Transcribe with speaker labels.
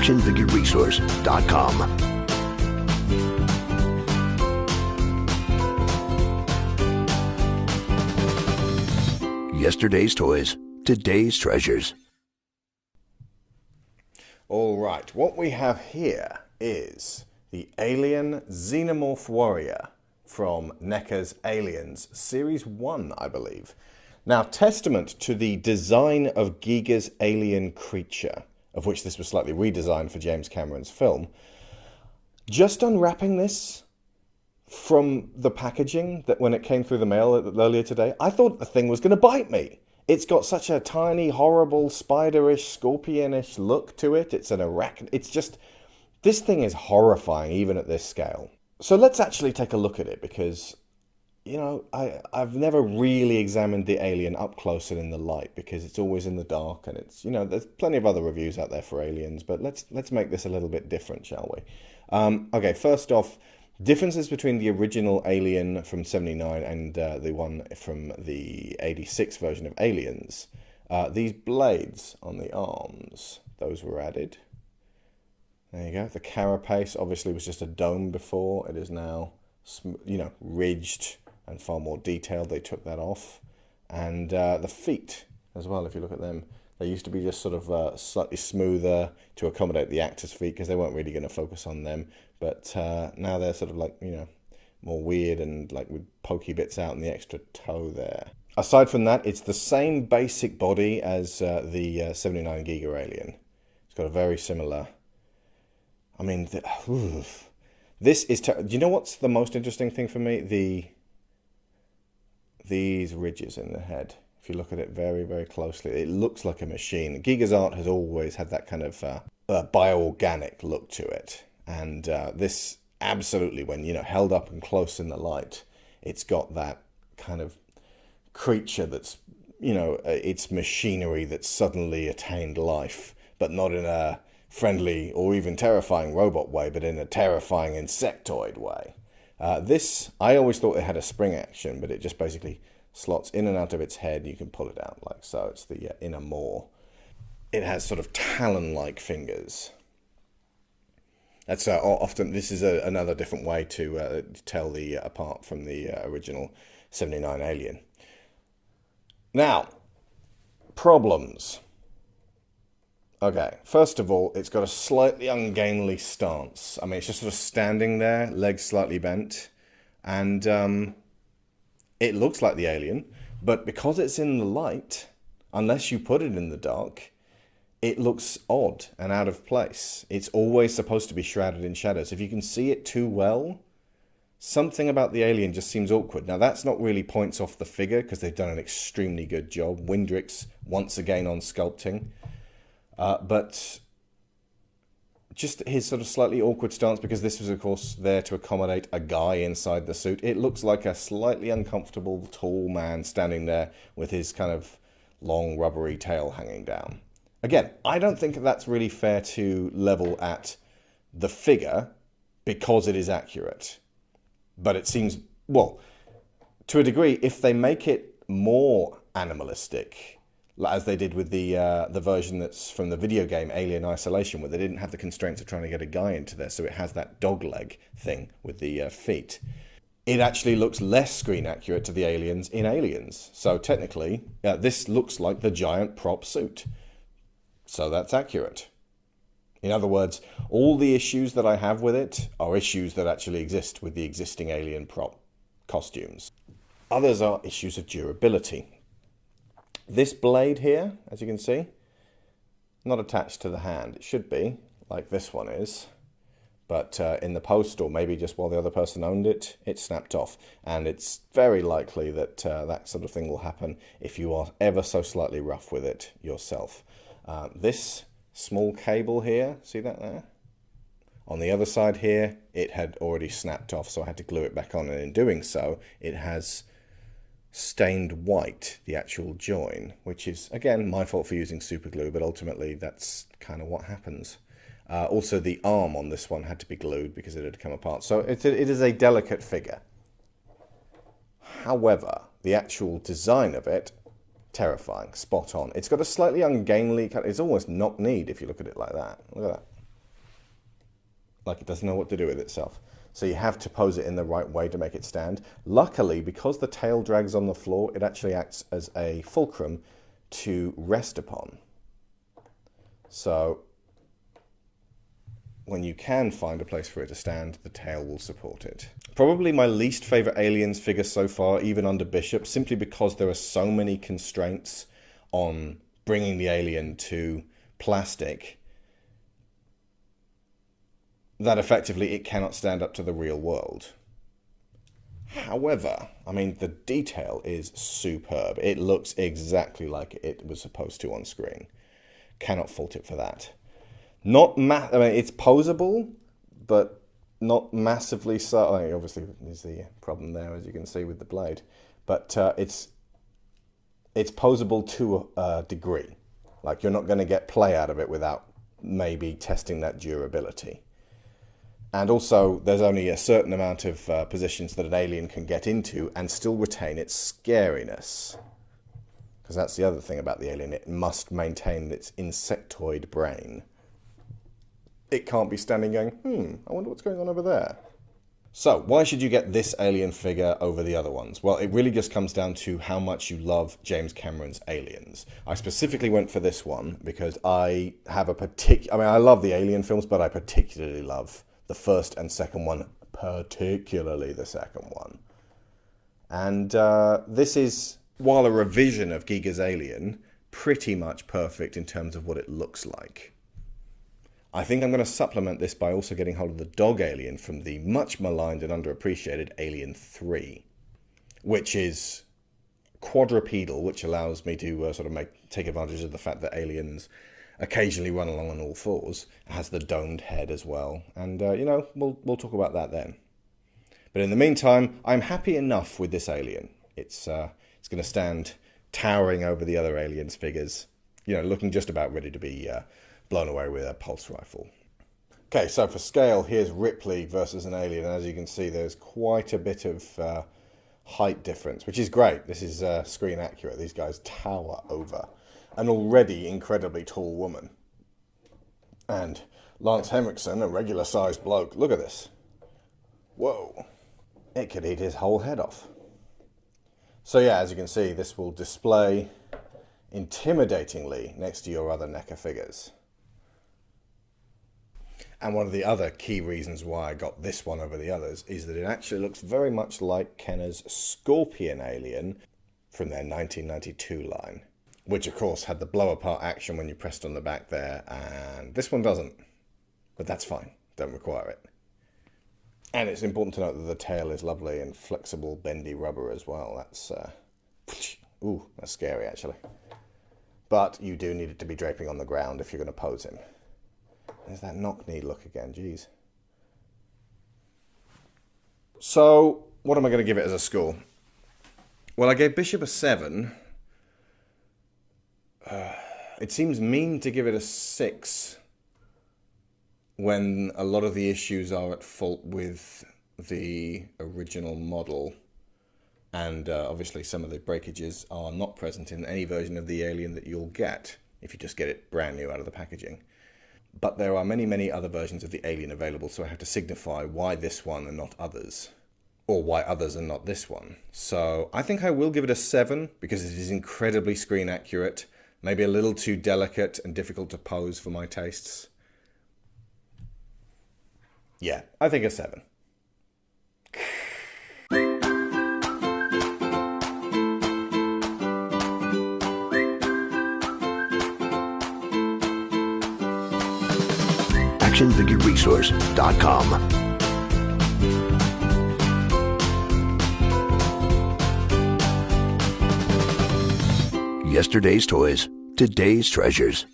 Speaker 1: actionfigureresource.com. Yesterday's toys, today's treasures.
Speaker 2: All right, what we have here is the Alien Xenomorph Warrior from NECA's Aliens, Series 1, I believe. Now, testament to the design of Giga's alien creature, of which this was slightly redesigned for James Cameron's film. Just unwrapping this from the packaging, that when it came through the mail earlier today, I thought the thing was going to bite me. It's got such a tiny, horrible, spiderish, scorpionish look to it. It's an arachnid. It's just, this thing is horrifying even at this scale. So let's actually take a look at it because, you know, I've never really examined the alien up close and in the light because it's always in the dark and it's, you know, there's plenty of other reviews out there for aliens, but let's make this a little bit different, shall we? Okay, first off, differences between the original Alien from 79 and the one from the 86 version of Aliens. These blades on the arms, those were added. There you go. The carapace obviously was just a dome before. It is now, you know, ridged and far more detailed. They took that off. And the feet as well, if you look at them. They used to be just sort of slightly smoother to accommodate the actors' feet because they weren't really going to focus on them. But now they're sort of like, you know, more weird and like with pokey bits out and the extra toe there. Aside from that, it's the same basic body as the 79 Giga Alien. It's got a very similar... I mean, this is... Do you know what's the most interesting thing for me? These ridges in the head. If you look at it very, very closely, it looks like a machine. Giga's art has always had that kind of bioorganic look to it. And this absolutely, when, you know, held up and close in the light, it's got that kind of creature that's, you know, it's machinery that's suddenly attained life, but not in a friendly or even terrifying robot way, but in a terrifying insectoid way. This, I always thought it had a spring action, but it just basically slots in and out of its head. You can pull it out like so. It's the inner maw. It has sort of talon-like fingers. That's often, this is another different way to tell the apart from the original 79 Alien. Now, problems. Okay, first of all, it's got a slightly ungainly stance. I mean, it's just sort of standing there, legs slightly bent, and it looks like the alien, but because it's in the light, unless you put it in the dark, it looks odd and out of place. It's always supposed to be shrouded in shadows. If you can see it too well, something about the alien just seems awkward. Now, that's not really points off the figure, because they've done an extremely good job. Windrix, once again, on sculpting. But just his sort of slightly awkward stance, because this was, of course, there to accommodate a guy inside the suit. It looks like a slightly uncomfortable, tall man standing there with his kind of long, rubbery tail hanging down. Again, I don't think that's really fair to level at the figure because it is accurate. But it seems, well, to a degree, if they make it more animalistic, as they did with the version that's from the video game Alien Isolation, where they didn't have the constraints of trying to get a guy into there, so it has that dog leg thing with the feet. It actually looks less screen accurate to the aliens in Aliens. So technically, this looks like the giant prop suit. So that's accurate. In other words, all the issues that I have with it are issues that actually exist with the existing alien prop costumes. Others are issues of durability. This blade here, as you can see, not attached to the hand. It should be, like this one is. But in the post, or maybe just while the other person owned it, it snapped off. And it's very likely that that sort of thing will happen if you are ever so slightly rough with it yourself. This small cable here, see that there? On the other side here, it had already snapped off, so I had to glue it back on. And in doing so, it has stained white, the actual join, which is, again, my fault for using super glue, but ultimately that's kind of what happens. Also, the arm on this one had to be glued because it had come apart. So it is a delicate figure. However, the actual design of it, terrifying, spot on. It's got a slightly ungainly, it's almost knock-kneed if you look at it like that. Look at that. Like it doesn't know what to do with itself. So you have to pose it in the right way to make it stand. Luckily, because the tail drags on the floor, it actually acts as a fulcrum to rest upon. So when you can find a place for it to stand, the tail will support it. Probably my least favorite Aliens figure so far, even under Bishop, simply because there are so many constraints on bringing the alien to plastic that effectively it cannot stand up to the real world. However, I mean, the detail is superb. It looks exactly like it was supposed to on screen. Cannot fault it for that. I mean, it's posable, but not massively so. I mean, obviously, there's the problem there, as you can see with the blade. But it's posable to a degree. Like, you're not going to get play out of it without maybe testing that durability. And also, there's only a certain amount of positions that an alien can get into and still retain its scariness. Because that's the other thing about the alien. It must maintain its insectoid brain. It can't be standing going, I wonder what's going on over there. So, why should you get this alien figure over the other ones? Well, it really just comes down to how much you love James Cameron's Aliens. I specifically went for this one because I have I love the Alien films, but I particularly love the first and second one, particularly the second one. And this is, while a revision of Giger's Alien, pretty much perfect in terms of what it looks like. I think I'm going to supplement this by also getting hold of the dog alien from the much maligned and underappreciated Alien 3, which is quadrupedal, which allows me to take advantage of the fact that aliens occasionally run along on all fours. It has the domed head as well, and we'll talk about that then. But in the meantime, I'm happy enough with this alien. It's going to stand towering over the other aliens figures, looking just about ready to be blown away with a pulse rifle. Okay, so for scale, here's Ripley versus an alien. As you can see, there's quite a bit of height difference, which is great. This is screen accurate. These guys tower over an already incredibly tall woman. And Lance Henriksen, a regular-sized bloke, look at this. Whoa. It could eat his whole head off. So yeah, as you can see, this will display intimidatingly next to your other NECA figures. And one of the other key reasons why I got this one over the others is that it actually looks very much like Kenner's Scorpion Alien from their 1992 line, which of course had the blow-apart action when you pressed on the back there, and this one doesn't. But that's fine, don't require it. And it's important to note that the tail is lovely and flexible, bendy rubber as well. That's, that's scary actually. But you do need it to be draping on the ground if you're going to pose him. There's that knock-knee look again, geez. So, what am I going to give it as a score? Well, I gave Bishop a 7. It seems mean to give it a 6 when a lot of the issues are at fault with the original model. And obviously some of the breakages are not present in any version of the alien that you'll get if you just get it brand new out of the packaging. But there are many, many other versions of the alien available, so I have to signify why this one and not others. Or why others and not this one. So I think I will give it a 7, because it is incredibly screen accurate. Maybe a little too delicate and difficult to pose for my tastes. Yeah, I think a 7.
Speaker 1: ActionFigureResource.com. Yesterday's toys, today's treasures.